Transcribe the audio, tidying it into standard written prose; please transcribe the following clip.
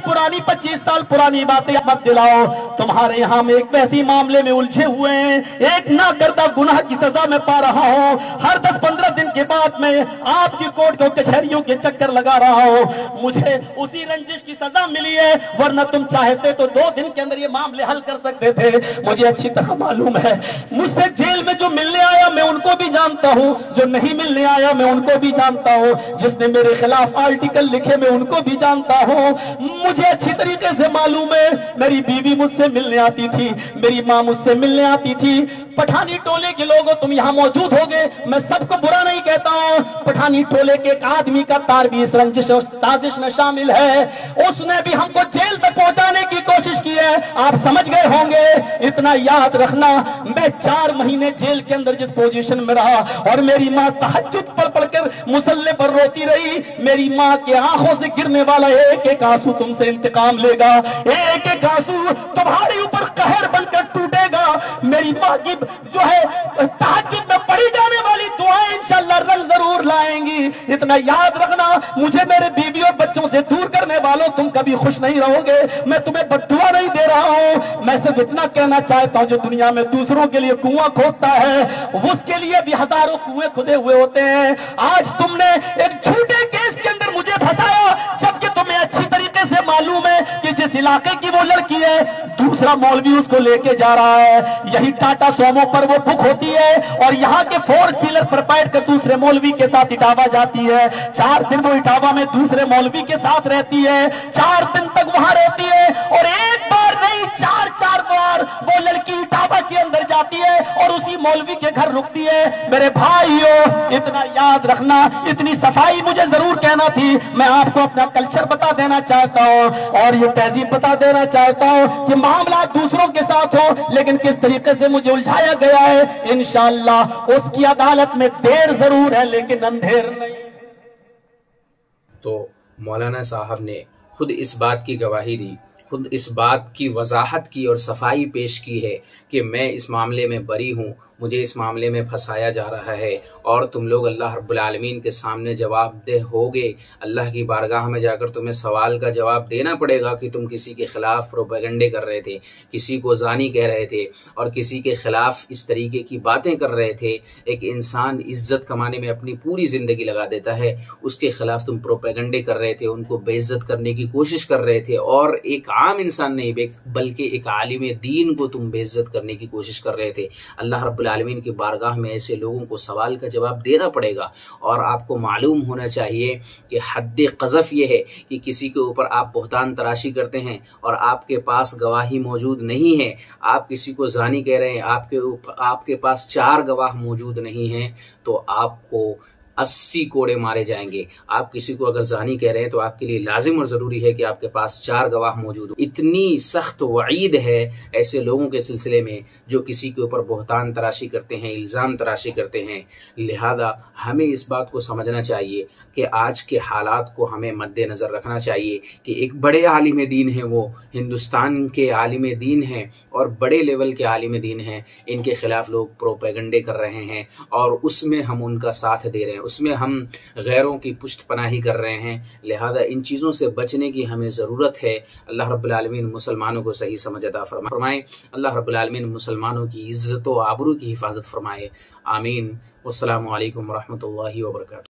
पुरानी 25 साल पुरानी बातें मत दिलाओ। तुम्हारे यहाँ में एक वैसी मामले में उलझे हुए हैं, एक ना करता गुनाह की सजा मैं पा रहा हूँ। हर 10-15 दिन के बाद मैं आपकी कोर्ट को कचहरियों के चक्कर लगा रहा हूँ। मुझे उसी रंजिश की सजा मिली है, वरना तुम चाहते तो 2 दिन के अंदर ये मामले हल कर सकते थे। मुझे अच्छी तरह मालूम है, मुझसे जेल में जो मिलने आया मैं उनको भी जानता हूँ, जो नहीं मिलने आया मैं उनको भी जानता हूँ, जिसने मेरे खिलाफ आर्टिकल लिखे मैं उनको भी जानता हूँ। मुझे अच्छी तरीके से मालूम है, मेरी बीवी मुझसे मिलने आती थी, मेरी माँ मुझसे मिलने आती थी। पठानी टोले के लोगों तुम यहाँ मौजूद होगे, मैं सबको बुरा नहीं कहता हूँ। पठानी टोले के एक आदमी का तार भी इस रंजिश और साजिश में शामिल है, उसने भी हमको जेल तक पहुंचाने की कोशिश की है। आप समझ गए होंगे। इतना याद रखना, मैं 4 महीने जेल के अंदर जिस पोजीशन में रहा और मेरी माँ तहज्जुद पढ़ पढ़कर मुसल्ले पर रोती रही, मेरी माँ के आंखों से गिरने वाला एक एक आंसू तुमसे इंतकाम लेगा, एक एक आंसू तुम्हारे ऊपर कहर बनकर टूटेगा। मेरी माँ की जो है तहज्जुद में पढ़ी जाने वाली दुआएं इंशाअल्लाह रंग जरूर लाएंगी। इतना याद रखना, मुझे मेरे बीवी और बच्चों से दूर करने वालों तुम कभी खुश नहीं रहोगे। मैं तुम्हें बद्दुआ नहीं दे रहा हूं, मैं सिर्फ इतना कहना चाहता हूं, जो दुनिया में दूसरों के लिए कुआं खोदता है उसके लिए भी हजारों कुएं खुदे हुए होते हैं। आज तुमने एक झूठे केस के अंदर मुझे फंसाया, जबकि तुम्हें अच्छी तरीके से मालूम है कि जिस इलाके की वो लड़की है दूसरा मौलवी उसको लेके जा रहा है। यही टाटा सोमो पर वो बुक होती है और यहाँ के 4 व्हीलर पर बैठ कर दूसरे मौलवी के साथ इटावा जाती है। 4 दिन वो इटावा में दूसरे मौलवी के साथ रहती है, 4 दिन तक वहां रहती है और एक बार नहीं 4 बार वो लड़की इटावा के अंदर जाती है और उसी मौलवी के घर रुकती है। मेरे भाइयों, इतना याद रखना, इतनी सफाई मुझे जरूर कहना थी। मैं आपको अपना कल्चर बता देना चाहता हूँ और ये तहजीब बता देना चाहता हूँ कि मामला दूसरों के साथ हो, लेकिन किस तरीके से मुझे उलझाया गया है इंशाअल्लाह उसकी अदालत में देर जरूर है लेकिन अंधेर नहीं। तो मौलाना साहब ने खुद इस बात की गवाही दी, खुद इस बात की वजाहत की और सफाई पेश की है कि मैं इस मामले में बरी हूँ, मुझे इस मामले में फंसाया जा रहा है और तुम लोग अल्लाह रब्बुल आलमीन के सामने जवाबदेह होगे। अल्लाह की बारगाह में जाकर तुम्हें सवाल का जवाब देना पड़ेगा कि तुम किसी के खिलाफ प्रोपेगेंडे कर रहे थे, किसी को जानी कह रहे थे और किसी के खिलाफ इस तरीके की बातें कर रहे थे। एक इंसान इज्जत कमाने में अपनी पूरी जिंदगी लगा देता है, उसके खिलाफ तुम प्रोपेगेंडे कर रहे थे, उनको बेइज्जत करने की कोशिश कर रहे थे और एक आम इंसान नहीं बल्कि एक आलिम दीन को तुम बेइज्जत करने की कोशिश कर रहे थे। अल्लाह रब्बुल आलमीन की बारगाह में ऐसे लोगों को सवाल का जवाब देना पड़ेगा। और आपको मालूम होना चाहिए कि हद क़ज़फ़ ये है कि किसी के ऊपर आप बहतान तराशी करते हैं और आपके पास गवाही मौजूद नहीं है, आप किसी को ज़ानी कह रहे हैं, आपके पास 4 गवाह मौजूद नहीं हैं, तो आपको 80 कोड़े मारे जाएंगे। आप किसी को अगर ज़ानी कह रहे हैं तो आपके लिए लाजिम और ज़रूरी है कि आपके पास 4 गवाह मौजूद हो। इतनी सख्त वईद है ऐसे लोगों के सिलसिले में जो किसी के ऊपर बहतान तराशी करते हैं, इल्ज़ाम तराशी करते हैं। लिहाजा हमें इस बात को समझना चाहिए कि आज के हालात को हमें मद्देनज़र रखना चाहिए कि एक बड़े आलिम दीन हैं, वो हिंदुस्तान के आलिम दीन हैं और बड़े लेवल के आलिम दीन हैं, इनके खिलाफ लोग प्रोपेगेंडे कर रहे हैं और उसमें हम उनका साथ दे रहे हैं, उसमें हम गैरों की पुष्ट पनाही कर रहे हैं। लिहाजा इन चीज़ों से बचने की हमें ज़रूरत है। अल्लाह रब्बुल आलमीन मुसलमानों को सही समझ अता फरमाए। अल्लाह रब्बुल आलमीन मुसलमानों की इज़्ज़त व आबरू की हिफाजत फरमाए। आमीन। वस्सलामु अलैकुम व रहमतुल्लाहि व बरकातुहू।